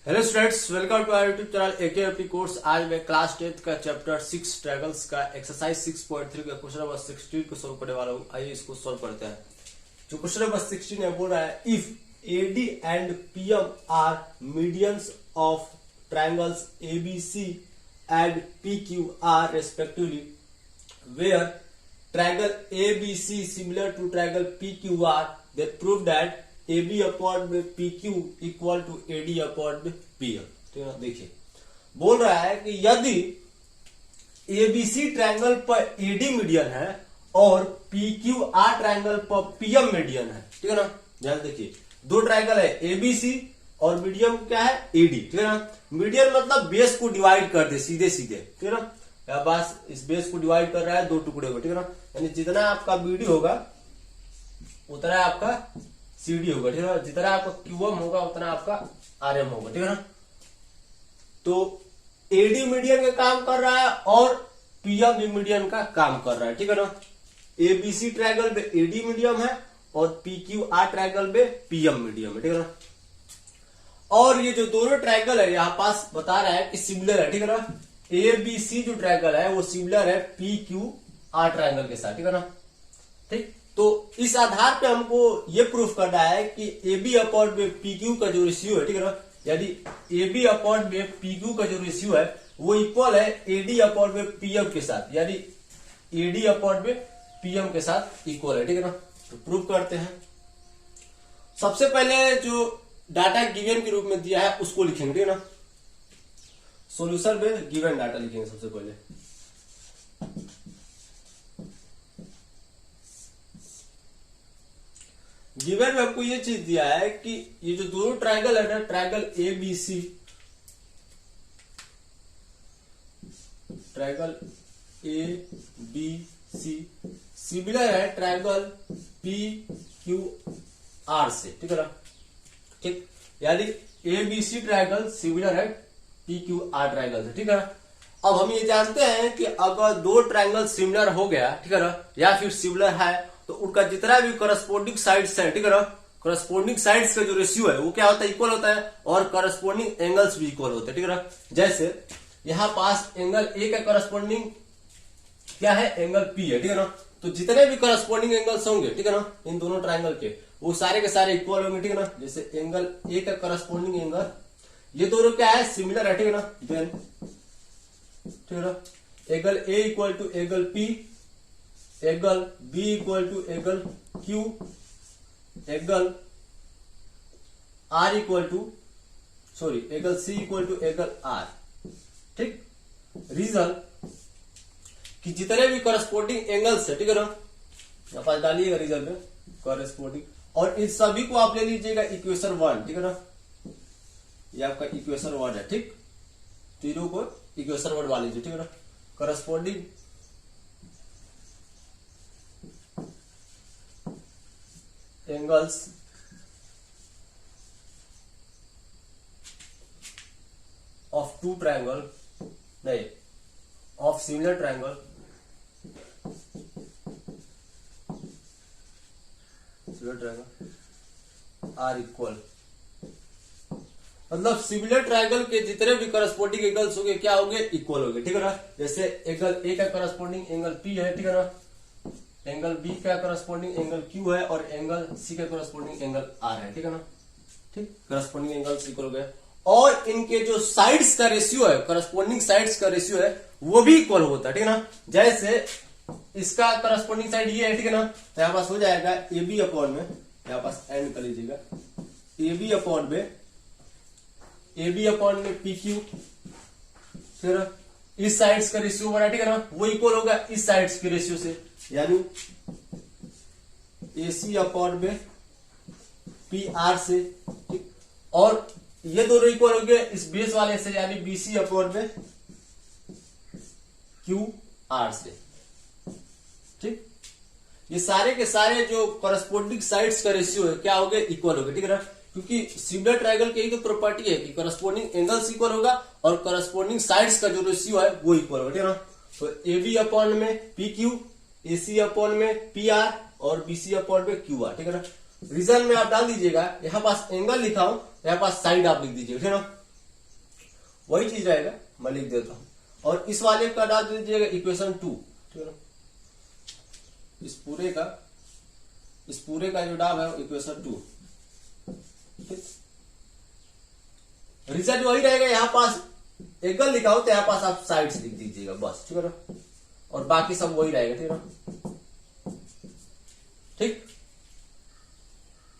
Hello students, welcome to our YouTube channel AK course. आज मैं class 10th का chapter 6 triangles का exercise 6.3 का क्वेश्चन नंबर 16 को सोल्व करने वाला हूँ। आइए इसको सोल्व करते हैं। जो क्वेश्चन नंबर 16 है बोल रहा है if AD and PM are medians of triangles ABC and PQR respectively, where triangle ABC similar to triangle PQR, they prove that AB upon PQ equal to AD upon PM। ठीक है, देखिए बोल रहा है कि यदि ABC ट्रायंगल पर AD median है और PQR ट्रायंगल पर PM मीडियन है, ठीक है ना। ध्यान देखिए, दो ट्रायंगल है ABC और मीडियम क्या है AD, ठीक है ना। मीडियन मतलब बेस को डिवाइड कर दे सीधे सीधे, ठीक है ना। यहाँ पास इस बेस को डिवाइड कर रहा है दो टुकड़े को, ठीक है ना। यानी जितना आपका बीडी होगा उतना आपका सीडी होगा, ठीक है ना। जितना आपका क्यूएम होगा उतना आपका आरएम होगा, ठीक है ना। तो एडी मीडियन का काम कर रहा है और पीएम भी मीडियन का काम कर रहा है, ठीक है ना। एबीसी ट्रायंगल में एडी मीडियम है और पीक्यूआर ट्रायंगल में पीएम मीडियम है, ठीक है ना। और ये जो दोनों ट्रायंगल है यहाँ पास बता रहा है कि सिमिलर है, ठीक है ना। एबीसी जो ट्रायंगल है वो सिमिलर है पीक्यूआर ट्रायंगल के साथ, ठीक है ना। ठीक, तो इस आधार पे हमको ये प्रूफ करना है कि एबी अपॉन में पीक्यू का जो रेशियो है, ठीक है ना, यानी एबी अपॉन में पीक्यू का जो रेशियो है वो इक्वल है एडी अपॉन में पीएम के साथ, यानी एडी अपॉन में पीएम के साथ इक्वल है, ठीक है ना। तो प्रूफ करते हैं। सबसे पहले जो डाटा गिवन के रूप में दिया है उसको लिखेंगे, ठीक है ना। सॉल्यूशन में गिवन डाटा लिखेंगे सबसे पहले। गिवन में हमको ये चीज दिया है कि ये जो दोनों ट्रायंगल है ना, triangle ABC, triangle ABC similar है ट्रायंगल पीक्यूआर से, ठीक है ना। ठीक, यानी एबीसी ट्रायंगल सिमिलर है पीक्यूआर ट्रायंगल से, ठीक है ना। अब हम ये जानते हैं कि अगर दो ट्रायंगल सिमिलर हो गया, ठीक है ना, या फिर सिमिलर है तो उनका जितना भी करस्पोंडिंग साइड्स है, ठीक है ना, करस्पोंडिंग साइड्स का जो रेशियो है वो क्या होता है, इक्वल होता है और करस्पोंडिंग एंगल्स भी इक्वल होते हैं, ठीक है ना। जैसे यहां पास एंगल ए का करस्पोंडिंग क्या है, एंगल पी है, ठीक है ना। तो जितने भी करस्पोंडिंग एंगल्स होंगे, ठीक है ना, इन दोनों ट्रायंगल के वो सारे के सारे इक्वल होंगे, ठीक है ना। जैसे एंगल ए का करस्पोंडिंग एंगल, ये दोनों क्या है, सिमिलर है, ठीक है ना। देन ठीक है ना, angle A equal to angle P, angle B equal to angle Q, angle R equal to angle C equal to angle R. ठीक, रीजन कि जितने भी करस्पोंडिंग एंगल्स है, ठीक है ना, यहां पास डालिएगा रीजन में करस्पोंडिंग, और इन सभी को आप ले लीजिएगा इक्वेशन 1, ठीक है ना। ये आपका इक्वेशन 1 है, ठीक, तीनों को इक्वेशन 1 मान लीजिए, ठीक है ना। Corresponding angles of two triangle, नहीं, of similar triangle are equal, मतलब सिमिलर ट्रायंगल के जितने भी करस्पोंडिंग एंगल्स होंगे क्या होंगे, इक्वल होंगे, ठीक है ना। जैसे एंगल ए का करस्पोंडिंग एंगल पी है, ठीक है ना, एंगल बी का करस्पोंडिंग एंगल क्यू है और एंगल सी का करस्पोंडिंग एंगल आर है, ठीक है ना। ठीक, करस्पोंडिंग एंगल्स इक्वल हो गए और इनके जो साइड्स का रेशियो है, करस्पोंडिंग साइड्स का रेशियो है वो भी इक्वल होता है, ठीक है ना। जैसे इसका करस्पोंडिंग साइड ये है, ठीक है ना, तो यहां पास हो जाएगा एबी अपॉन में, यहां पास एंड कर लीजिएगा, एबी अपॉन में पीक्यू, ठीक है ना। इस साइड्स का रेशियो बना, ठीक है ना, वो इक्वल होगा इस साइड्स के रेशियो से, यानी एसी अपॉन में पी आर से, ठीक। और ये दोनों इक्वल हो गए इस बेस वाले से, यानी बीसी अपॉन में क्यू आर से, ठीक। ये सारे के सारे जो करस्पोंडिंग साइड्स का रेशियो है क्या हो गए, इक्वल हो गए, ठीक है ना। क्योंकि सिमिलर ट्रायंगल की तो प्रॉपर्टी है कि करस्पोंडिंग एंगल्स इक्वल होगा और करस्पोंडिंग साइड्स का जो रेशियो है वो इक्वल होगा, ठीक है ना। तो एबी अपॉन में पी क्यू, एसी अपॉन में पी आर और बीसी अपॉन में क्यू आर, ठीक है ना। रीजन में आप डाल दीजिएगा, यहाँ पास एंगल लिखा हूं, यहाँ पास साइड आप लिख दीजिए, ठीक है ना। वही चीज रहेगा, मैं लिख देता हूं। और इस वाले का डाल दीजिएगा इक्वेशन 2, ठीक है ना। इस पूरे का जो डाल है इक्वेशन 2, रिजल्ट वही रहेगा। यहाँ पास एकल लिखा हो तो यहाँ पास आप साइड्स लिख दीजिएगा बस, ठीक है ना। और बाकी सब वही रहेगा, ठीक है ना। ठीक,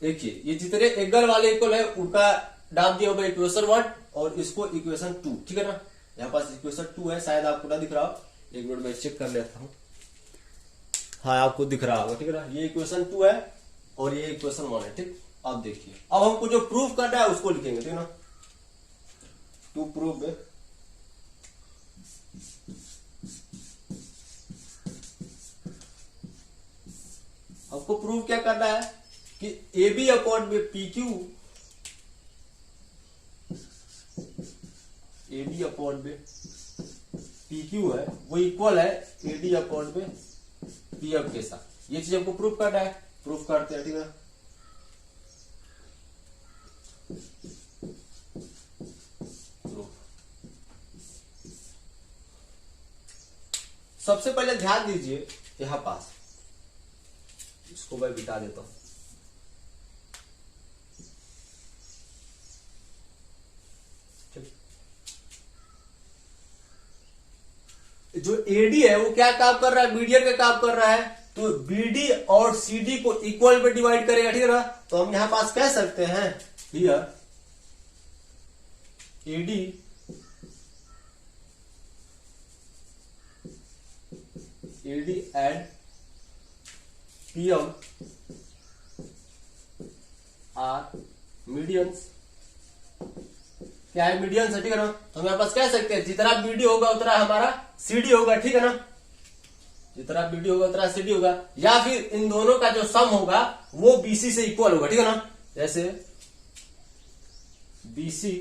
देखिए ये जितने एकल वाले इक्वल है उनका डाल दिया होगा इक्वेशन 1 और इसको इक्वेशन 2, ठीक है ना। यहाँ पास इक्वेशन 2 है, शायद आपको ना दिख रहा हो, एक मिनट में चेक कर लेता हूं। हाँ आपको दिख रहा होगा, ठीक है ना। ये इक्वेशन 2 है और ये इक्वेशन 1 है, ठीक। अब देखिए, अब हमको जो प्रूफ करना है उसको लिखेंगे, ठीक है ना। टू प्रूव आपको प्रूव क्या करना है कि ए बी अपॉन में P Q, A B upon में पी क्यू है वो इक्वल है ए डी अपॉन में पी एफ के साथ। ये चीज हमको प्रूव करना है, प्रूफ करते हैं, ठीक है। सबसे पहले ध्यान दीजिए यहां पास, इसको मैं बिता देता हूं। जो एडी है वो क्या काम कर रहा है, मीडियन का काम कर रहा है, तो बीडी और सीडी को इक्वल में डिवाइड करेगा, ठीक है ना। तो हम यहां पास कह सकते हैं here AD and PM are medians. क्या है, मीडियंस है, ठीक है ना। तो हम यहां पास कह सकते हैं जितना बीडी होगा उतना हमारा सीडी होगा, ठीक है ना। जितना बीडी होगा उतना सीडी होगा, या फिर इन दोनों का जो सम होगा वो बीसी से इक्वल होगा, ठीक है ना। जैसे बीसी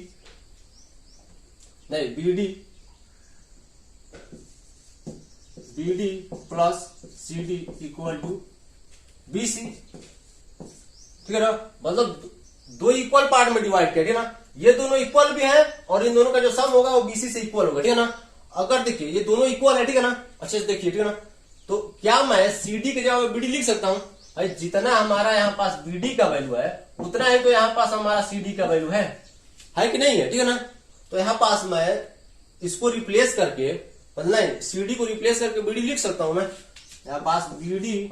नहीं BD plus CD equal to BC, ठीक है ना। मतलब दो इक्वल पार्ट में डिवाइड किया, ठीक है ना। ये दोनों इक्वल भी हैं और इन दोनों का जो सम होगा वो बीसी से इक्वल होगा, ठीक है ना। अगर देखिए ये दोनों इक्वल है, ठीक है ना, अच्छे से देखिए, ठीक है ना। तो क्या मैं सीडी के जगह बीडी लिख सकता हूं? भाई जितना हमारा यहाँ पास बीडी का वैल्यू है उतना ही तो यहाँ पास हमारा सीडी का वैल्यू है कि नहीं है, ठीक है ना। तो यहाँ पास मैं इसको रिप्लेस करके, मतलब सीडी को रिप्लेस करके बीडी लिख सकता हूं मैं। यहाँ पास बीडी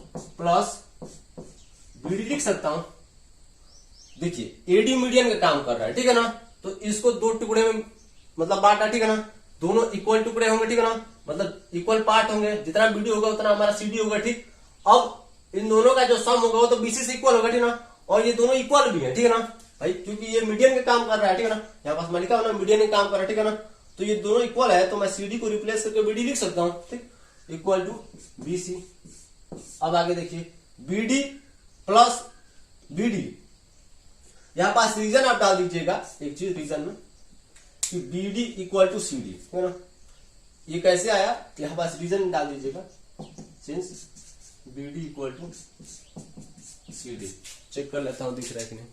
प्लस बीडी लिख सकता हूं। देखिए एडी मीडियन का काम कर रहा है, ठीक है ना। तो इसको दो टुकड़े में मतलब बांटा, ठीक है ना। दोनों इक्वल टुकड़े होंगे, ठीक है ना, मतलब इक्वल पार्ट होंगे। जितना बीडी होगा उतना हमारा सीडी होगा, ठीक। अब इन दोनों का जो सम होगा वो तो बीसी से इक्वल होगा, ठीक है ना। और ये दोनों इक्वल भी है, ठीक है ना भाई, क्योंकि ये मीडियन का काम कर रहा है, ठीक है ना। यहाँ पास मैं लिखा हूं ना मीडियन का काम कर रहा है, ठीक है ना। तो ये दोनों इक्वल है तो मैं सीडी को रिप्लेस करके बीडी लिख सकता हूं, ठीक, इक्वल टू बीसी। अब आगे देखिए बीडी प्लस बीडी, यहां पास रीजन आप डाल दीजिएगा एक चीज रीजन में कि बीडी इक्वल टू सीडी, है ना। ये कैसे आया, यहां पास रीजन डाल दीजिएगा, since BD equal to CD. Check कर लेता हूं दिख रहा है कि नहीं,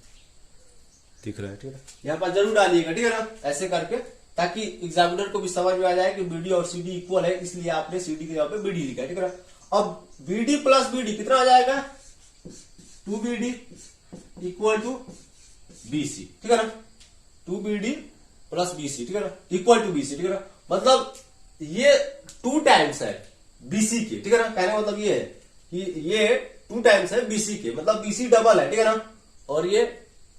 दिख रहा है, ठीक है। यहां पास जरूर डालिएगा, ठीक है ना, ऐसे करके, ताकि एग्जामिनर को भी समझ में आ जाए कि बीडी और सीडी इक्वल है, इसलिए आपने सीडी के जगह पे बीडी लिखा है, ठीक है ना। अब बीडी प्लस बीडी कितना आ जाएगा, 2BD इक्वल टू बीसी, ठीक है ना। 2BD प्लस बीसी, ठीक है ना, इक्वल टू बीसी, ठीक है ना। मतलब ये 2 टाइम्स है बीसी के, ठीक है ना। कहने का मतलब ये है कि ये 2 टाइम्स है बीसी के, मतलब बीसी डबल है, ठीक है ना। और ये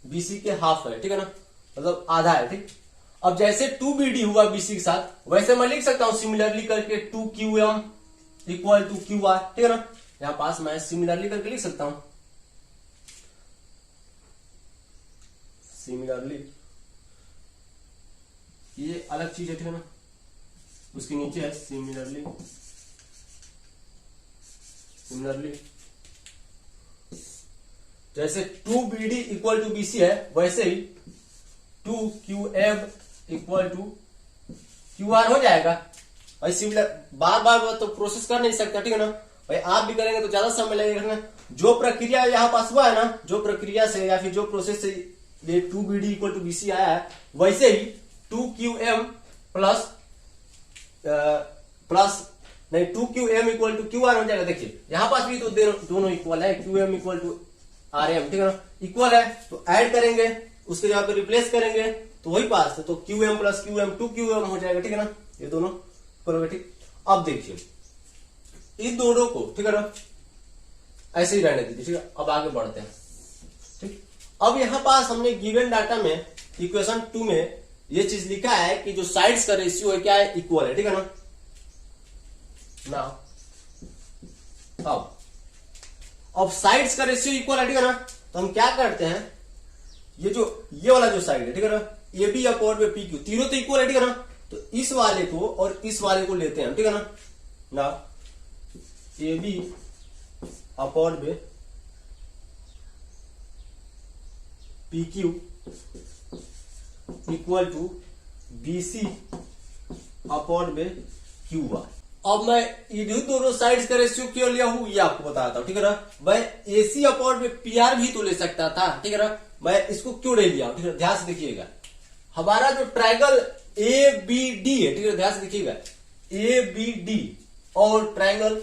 बीसी के हाफ है, ठीक है ना, मतलब आधा है, ठीक। अब जैसे 2BD हुआ बीसी के साथ, वैसे मैं लिख सकता हूं सिमिलरली करके 2QM इक्वल टू QR, ठीक है ना। यहां पास मैं सिमिलरली करके लिख सकता हूं, सिमिलरली, ये अलग चीज है, ठीक है ना। उसके नीचे है सिमिलरली, जैसे 2BD इक्वल टू बीसी है वैसे ही 2QM इक्वल टू QR हो जाएगा। भाई सिमिलर बार बार तो प्रोसेस कर नहीं सकता, ठीक है ना भाई। आप भी करेंगे तो ज्यादा समय लगेगा। जो प्रक्रिया यहाँ पास हुआ है ना, जो प्रक्रिया से या फिर जो प्रोसेस से ये 2BD इक्वल टू बीसी आया है, वैसे ही 2qm प्लस नहीं 2qm इक्वल टू qr हो जाएगा। देखिए यहां पास भी तो दोनों इक्वल है, qm इक्वल टू rm, ठीक है ना, इक्वल है तो ऐड करेंगे, उसके जगह पे रिप्लेस करेंगे तो वही पास है, तो qm प्लस qm 2qm हो जाएगा, ठीक है ना, ये दोनों इक्वल। ठीक, अब देखिए इन दोनों को, ठीक है ना, ऐसे ही रहने दीजिए। ठीक है, अब आगे बढ़ते हैं। ठीक, अब यहां पास हमने गिवन डाटा में इक्वेशन 2 में ये चीज लिखा है कि जो साइड्स का रेशियो है क्या है, इक्वल है, ठीक है ना। अब साइड्स का रेशियो इक्वल है, ठीक है ना, तो हम क्या करते हैं, ये वाला जो साइड है, ठीक है ना, ए बी अपॉन में पी क्यू, तीनों तो इक्वल है, ठीक है ना, तो इस वाले को और इस वाले को लेते हैं, ठीक है ना, ए बी अपॉन में P Q equal to B C upon में क्यू आर। अब मैं इन्हीं दोनों साइड्स का रेशियो क्यों लिया हूं ये आपको बताता हूं, ठीक है ना। मैं एसी अपॉन में पीआर भी तो ले सकता था, ठीक है ना, मैं इसको क्यों नहीं लिया, ठीक है, ध्यान से देखिएगा। हमारा जो ट्रायंगल ए बी डी है, ठीक है, ध्यान से देखिएगा, ए बी डी और ट्रायंगल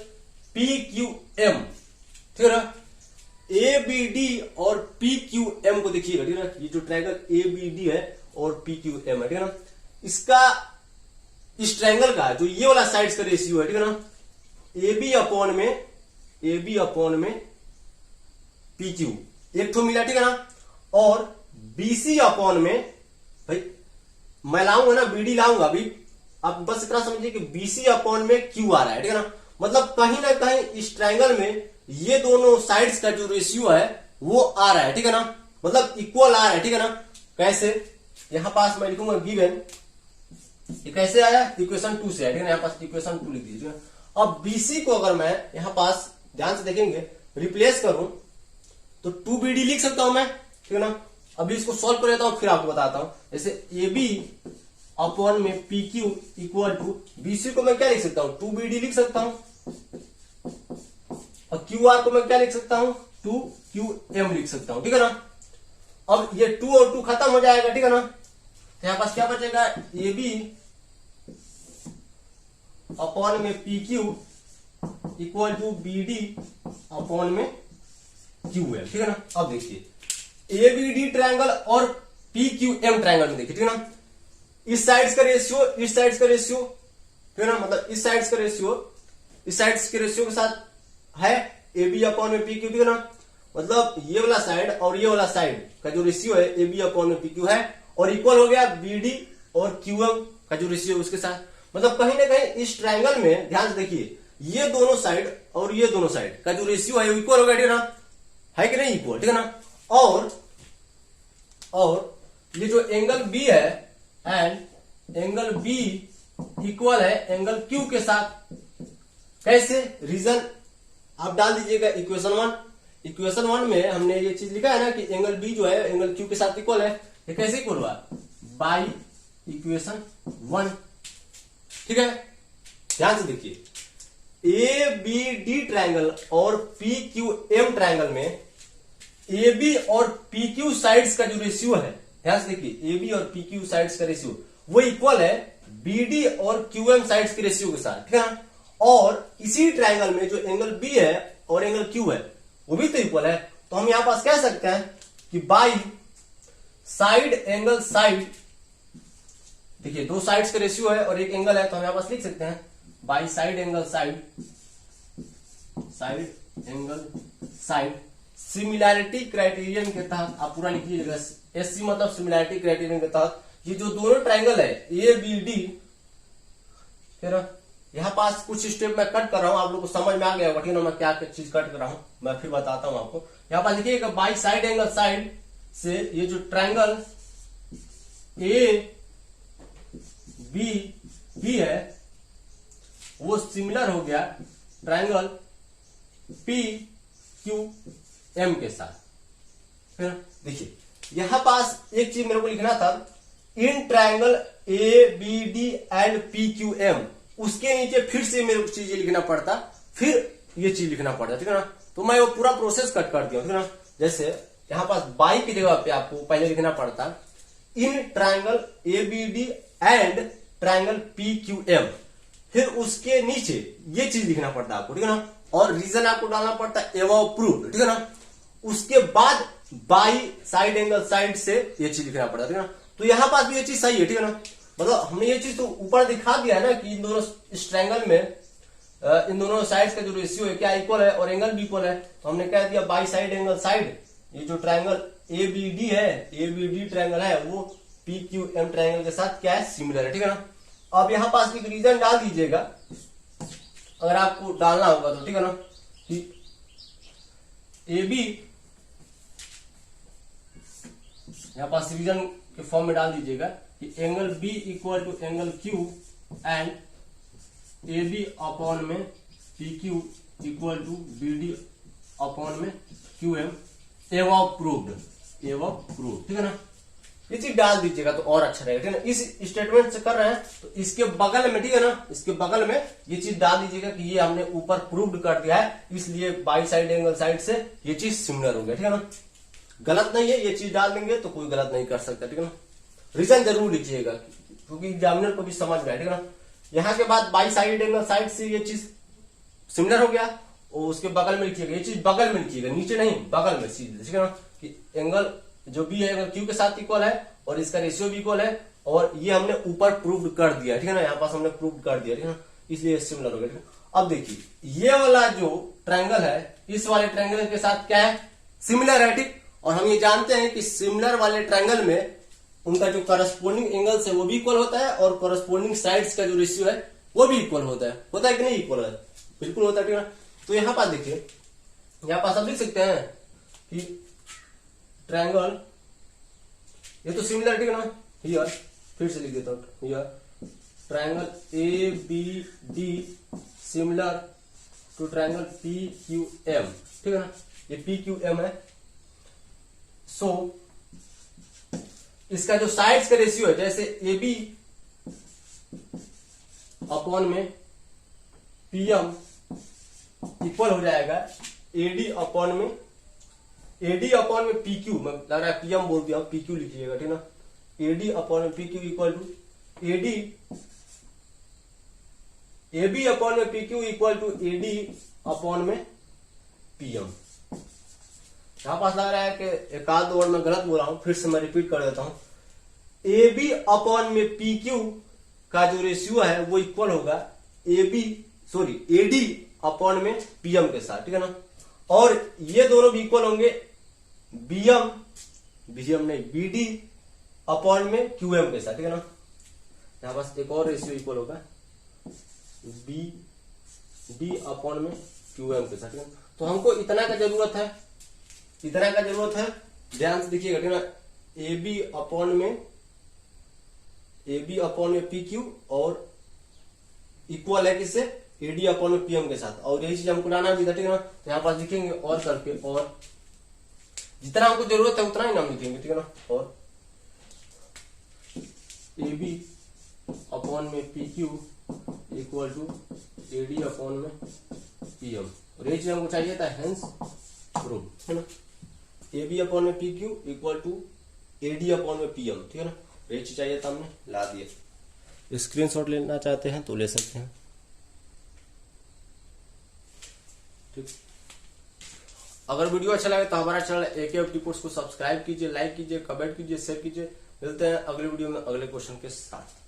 पी क्यू एम, ठीक है ना, ए बी डी और पी क्यू एम को देखिएगा, ठीक है ना, ये जो ट्रायंगल ए बी डी है और पी क्यू एम है, ठीक है ना, इसका इस ट्रायंगल का जो ये वाला साइड्स का रेशियो है, ठीक है ना, ए बी अपॉन में पी क्यू एक तो मिला, ठीक है ना, और बीसी अपॉन में, भाई मैं लाऊंगा ना, बीडी लाऊंगा अभी, आप बस इतना समझिए कि बीसी अपॉन में क्यू आ रहा है, ठीक है ना, मतलब कहीं ना कहीं इस ट्रायंगल में ये दोनों साइड्स का जो रेशियो है वो आ रहा है, ठीक है ना, मतलब इक्वल आ रहा है, ठीक है ना। कैसे, यहां पास मैं लिखूंगा गिवन, ये कैसे आया, इक्वेशन 2 से है, ठीक है ना, यहाँ पास इक्वेशन 2 लिख दीजिए। अब बीसी को अगर मैं यहां पास ध्यान से देखेंगे रिप्लेस करूं तो 2bd लिख सकता हूं मैं, ठीक है ना। अभी इसको सॉल्व कर लेता हूं फिर आपको बताता हूं। जैसे ए बी अपॉन में P Q equal to BC को मैं क्या लिख सकता हूं, 2bd लिख सकता हूं, और क्यू आर को मैं क्या लिख सकता हूं, 2qm लिख सकता हूं, ठीक है ना। अब ये 2 और 2 खत्म हो जाएगा, ठीक है ना, तो यहां पास क्या बचेगा, ए बी अपॉन में P Q equal to B D upon में क्यू एम, ठीक है ना। अब देखिए ए बी डी ट्रायंगल और पी क्यू एम ट्रायंगल में देखिए, ठीक है ना, इस साइड्स का रेशियो इस साइड्स का रेशियो, ठीक है ना, मतलब इस साइड्स का रेशियो इस साइड्स के रेशियो के साथ है ए बी अपॉन में पी क्यू, ठीक है ना, मतलब ये वाला साइड और ये वाला साइड का जो रेशियो है ए बी अपॉन में पी क्यू है, और इक्वल हो गया बी डी और क्यू एम का जो रेशियो उसके साथ, मतलब कहीं ना कहीं इस ट्रायंगल में ध्यान से देखिए ये दोनों साइड और ये दोनों साइड का जो रेशियो है इक्वल हो गया, ठीक है ना, है कि नहीं इक्वल, ठीक है ना। और ये जो एंगल बी है एंड एंगल बी इक्वल है एंगल क्यू के साथ। कैसे, रीजन आप डाल दीजिएगा इक्वेशन 1 में हमने ये चीज लिखा है ना कि एंगल बी जो है एंगल क्यू के साथ इक्वल है। ये कैसे इक्वल हुआ, बाई इक्वेशन 1, ठीक है। ध्यान से देखिए ए बी डी ट्रायंगल और पी क्यू एम ट्रायंगल में ए बी और पी क्यू साइड्स का जो रेशियो है, ध्यान से देखिए ए बी और पी क्यू साइड्स का रेशियो वो इक्वल है बी डी और क्यू एम साइड्स के रेशियो के साथ, ठीक है ना। और इसी ट्रायंगल में जो एंगल बी है और एंगल क्यू है वो भी तो इक्वल है, तो हम यहां पास कह सकते हैं कि बाई साइड एंगल साइड, देखिए दो साइड्स का रेशियो है और एक एंगल है, तो हम यहां पास लिख सकते हैं by side angle side similarity criterion के तहत, आप पूरा लिख लीजिएगा, एससी मतलब सिमिलैरिटी क्राइटेरियन के तहत ये जो दोनों ट्रायंगल है ए बी डी, फिर यहां पास कुछ स्टेप मैं कट कर रहा हूं, आप लोग को समझ में आ गया होगा, ठीक है ना, मैं क्या चीज कट कर रहा हूं मैं फिर बताता हूं आपको। यहां पास देखिएगा बाई साइड एंगल साइड से ये जो ट्रायंगल ए बी भी है वो सिमिलर हो गया ट्रायंगल पी क्यू एम के साथ। फिर देखिए यहां पास एक चीज मेरे को लिखना था, in triangle A B D and P Q M, उसके नीचे फिर से मेरे को चीज लिखना पड़ता, फिर ये चीज लिखना पड़ता, ठीक है ना। तो मैं वो पूरा प्रोसेस कट कर दिया, ठीक है ना। जैसे यहां पास बाई की जगह पे आपको पहले लिखना पड़ता in triangle ABD and triangle PQM. फिर उसके नीचे ये चीज लिखना पड़ता है आपको, ठीक है ना, और रीजन आपको डालना पड़ता है एबव प्रूव्ड, ठीक है ना। उसके बाद बाई साइड एंगल साइड से ये चीज लिखना पड़ता है, ठीक है ना। तो यहां पास भी ये चीज सही है, ठीक है ना। मतलब हमने ये चीज तो ऊपर दिखा दिया है ना कि इन दोनों इस ट्रायंगल में इन दोनों साइड्स का जो रेशियो है क्या इक्वल है और एंगल भी इक्वल है। तो हमने कह दिया बाई साइड एंगल साइड, ये जो ट्रायंगल एबीडी है, एबीडी ट्रायंगल है वो पीक्यूएम ट्रायंगल के साथ क्या है, सिमिलर है, ठीक है ना। अब यहां पास एक रीजन डाल दीजिएगा अगर आपको डालना होगा तो, ठीक है ना, कि एबी यहां पास रीजन के फॉर्म में डाल दीजिएगा कि angle B equal to angle Q and A B upon में P Q equal to B D upon में क्यू एम एवं प्रूव्ड, ठीक है ना। ये चीज डाल दीजिएगा तो और अच्छा रहेगा, ठीक है ना। इस स्टेटमेंट से कर रहे हैं तो इसके बगल में, ठीक है ना, इसके बगल में ये चीज डाल दीजिएगा कि ये हमने ऊपर प्रूव्ड कर दिया है, इसलिए बाई साइड एंगल साइड से ये चीज सिमिलर हो गया, ठीक है ना। गलत नहीं है, ये चीज डाल देंगे तो कोई गलत नहीं कर सकता, ठीक है ना। रीजन जरूर लिखिएगा क्योंकि एग्जामिनर को भी समझ में आए, ठीक है ना। यहां के बाद बाई साइड एंगल साइड से ये चीज सिमिलर हो गया और उसके बगल में लिखिएगा, ये चीज बगल में लिखिएगा, नीचे नहीं बगल में सीधे, ठीक है ना, कि एंगल जो बी है एंगल क्यू के साथ इक्वल है और इसका रेशियो भी इक्वल है और ये हमने ऊपर प्रूव कर दिया, ठीक है ना। यहाँ पास हमने प्रूव कर दिया, ठीक है ना, इसलिए सिमिलर हो गया, ठीक है। अब देखिए ये वाला जो ट्रायंगल है इस वाले ट्रायंगल के साथ क्या है, सिमिलर है, ठीक। और हम ये जानते हैं कि सिमिलर वाले ट्रायंगल में उनका जो करस्पोंडिंग एंगल्स है वो भी इक्वल होता है और करस्पोंडिंग साइड्स का जो रेशियो है वो भी इक्वल होता है कि नहीं, इक्वल है, बिल्कुल होता है, ठीक है ना। तो यहां पास देखिए, यहां पास आप लिख सकते हैं कि ट्रायंगल ये तो सिमिलर, ठीक है ना, हियर फिर से लिख देता हूं, here triangle A B D similar to triangle P Q M, ठीक है ना, ये पी क्यू एम है। सो इसका जो साइड्स का रेशियो है, जैसे ए बी अपॉन में पीएम इक्वल हो जाएगा एडी अपॉन में पीक्यू, मैं लग रहा है पीएम बोल दिया, पीक्यू लिखिएगा, ठीक है ना। एडी अपॉन में PQ equal to AD, AB upon में PQ equal to AD upon में पीएम। यहां पास लग रहा है कि एक आध वर्ड में गलत बोला हूं, फिर से मैं रिपीट कर देता हूं। एबी अपॉन में पीक्यू का जो रेशियो है वो इक्वल होगा एडी अपॉन में पीएम के साथ, ठीक है ना। और ये दोनों भी इक्वल होंगे बीएम नहीं बीडी अपॉन में क्यूएम के साथ, ठीक है ना। यहां पास एक और रेशियो इक्वल होगा बी डी अपॉन में क्यूएम के साथ, ठीक है। तो हमको इतना का जरूरत है, ध्यान से देखिएगा, ठीक है ना। एबी अपॉन में पी क्यू और इक्वल है किससे, एडी अपॉन में पीएम के साथ, और यही चीज हमको लाना भी था, ठीक है ना। तो यहां पास लिखेंगे और करके, और जितना हमको जरूरत है उतना ही नाम लिखेंगे, ठीक है ना। और एबी अपॉन में P Q equal to AD upon में पीएम, और यही चीज हमको चाहिए था, हेंस प्रूव, है ना। एबी अपॉन में P Q equal to AD upon में पीएम, ठीक है ना। यही चीज चाहिए था, हमने ला दिया। स्क्रीनशॉट लेना चाहते हैं तो ले सकते हैं, ठीक। अगर वीडियो अच्छा लगे तो हमारा चैनल एके ऑफ रिपोर्ट्स को सब्सक्राइब कीजिए, लाइक कीजिए, कमेंट कीजिए, शेयर कीजिए। मिलते हैं अगले वीडियो में अगले क्वेश्चन के साथ।